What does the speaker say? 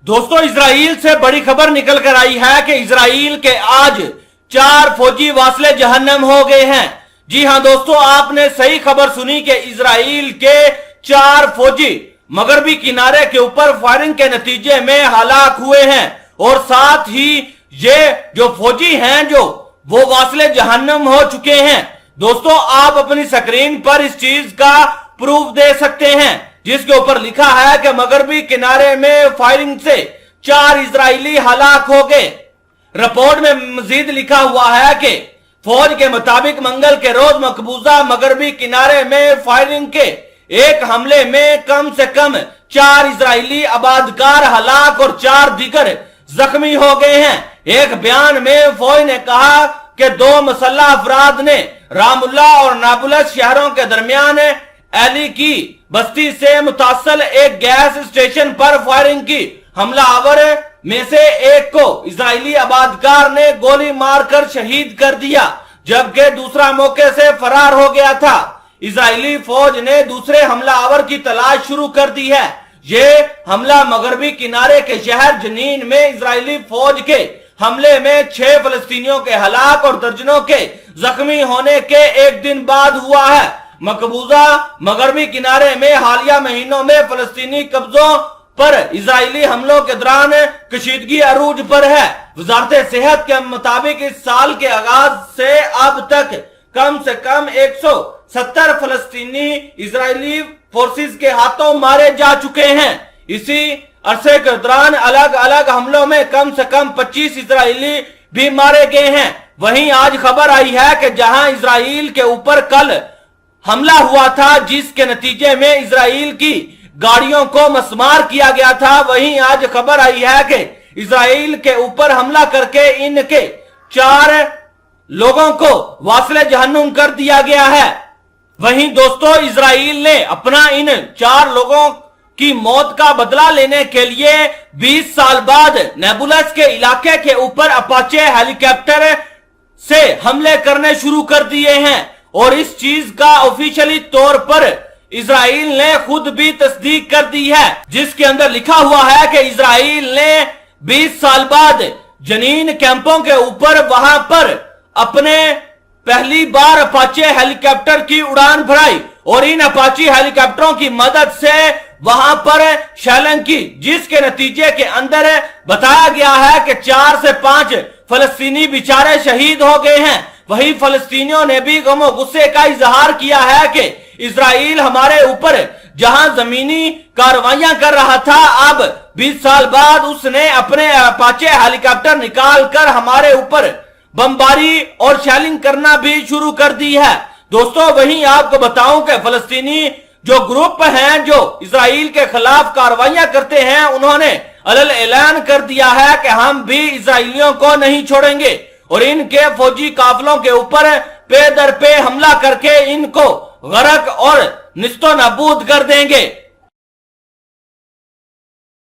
दोस्तों, इजराइल से बड़ी खबर निकल कर आई है कि इजराइल के आज 4 फौजी वासले जहन्नम हो गए हैं। जी हां दोस्तों, आपने सही खबर सुनी कि इजराइल के 4 फौजी मगरबी किनारे के ऊपर फायरिंग के नतीजे में हलाक हुए हैं और साथ ही ये जो फौजी हैं जो वो वासले जहन्नम हो चुके हैं। दोस्तों, आप अपनी स्क्रीन पर इस चीज का प्रूफ दे सकते हैं जिसके ऊपर लिखा है कि मगरबी किनारे में फायरिंग से 4 इजरायली हलाक हो गए। रिपोर्ट में मजीद लिखा हुआ है कि फौज के मुताबिक मंगल के रोज मकबूजा मगरबी किनारे में फायरिंग के एक हमले में कम से कम 4 इजरायली आबादकार हलाक और 4 दीगर जख्मी हो गए हैं। एक बयान में फौज ने कहा कि 2 मुसल्लह अफराद ने रामुल्ला और नाबुलस शहरों के दरमियान एली की बस्ती से मुतासल एक गैस स्टेशन पर फायरिंग की। हमलावर में से एक को इजरायली आबादकार ने गोली मारकर शहीद कर दिया, जबकि दूसरा मौके से फरार हो गया था। इजरायली फौज ने दूसरे हमलावर की तलाश शुरू कर दी है। ये हमला मगरबी किनारे के शहर जनीन में इजरायली फौज के हमले में 6 फलस्तीनियों के हलाक और दर्जनों के जख्मी होने के एक दिन बाद हुआ है। मकबूजा मगरबी किनारे में हालिया महीनों में फलस्तीनी कब्जों पर इजरायली हमलों के दौरान कशीदगी अरूज पर है। वजारत सेहत के मुताबिक इस साल के आगाज से अब तक कम से कम 170 फलस्तीनी इजरायली फोर्सेस के हाथों मारे जा चुके हैं। इसी अरसे के दौरान अलग अलग हमलों में कम से कम 25 इजरायली भी मारे गए हैं। वहीं आज खबर आई है कि जहां इजराइल के ऊपर कल हमला हुआ था जिसके नतीजे में इजराइल की गाड़ियों को मस्मार किया गया था, वहीं आज खबर आई है कि इजराइल के ऊपर हमला करके इनके 4 लोगों को वासले जहन्नुम कर दिया गया है। वहीं दोस्तों, इजराइल ने अपना इन 4 लोगों की मौत का बदला लेने के लिए 20 साल बाद नेबुलस के इलाके के ऊपर अपाचे हेलीकॉप्टर से हमले करने शुरू कर दिए हैं और इस चीज का ऑफिशियली तौर पर इजराइल ने खुद भी तस्दीक कर दी है, जिसके अंदर लिखा हुआ है कि इजराइल ने 20 साल बाद जनीन कैंपों के ऊपर वहां पर अपने पहली बार अपाचे हेलीकॉप्टर की उड़ान भराई और इन अपाची हेलीकॉप्टरों की मदद से वहां पर शैलिंग की, जिसके नतीजे के अंदर बताया गया है कि 4 से 5 फलस्तीनी बेचारे शहीद हो गए हैं। वहीं फलस्तीनियों ने भी गमो गुस्से का इजहार किया है कि इजराइल हमारे ऊपर जहां जमीनी कार्रवाइयां कर रहा था, अब 20 साल बाद उसने अपने अपाचे हेलीकॉप्टर निकाल कर हमारे ऊपर बमबारी और शैलिंग करना भी शुरू कर दी है। दोस्तों, वहीं आपको बताऊं कि फलस्तीनी जो ग्रुप हैं जो इजराइल के खिलाफ कार्रवाइयां करते हैं, उन्होंने अलल ऐलान कर दिया है कि हम भी इजराइलियों को नहीं छोड़ेंगे और इनके फौजी काफिलों के ऊपर पे दर पे हमला करके इनको गरक और निस्तो नाबूद कर देंगे।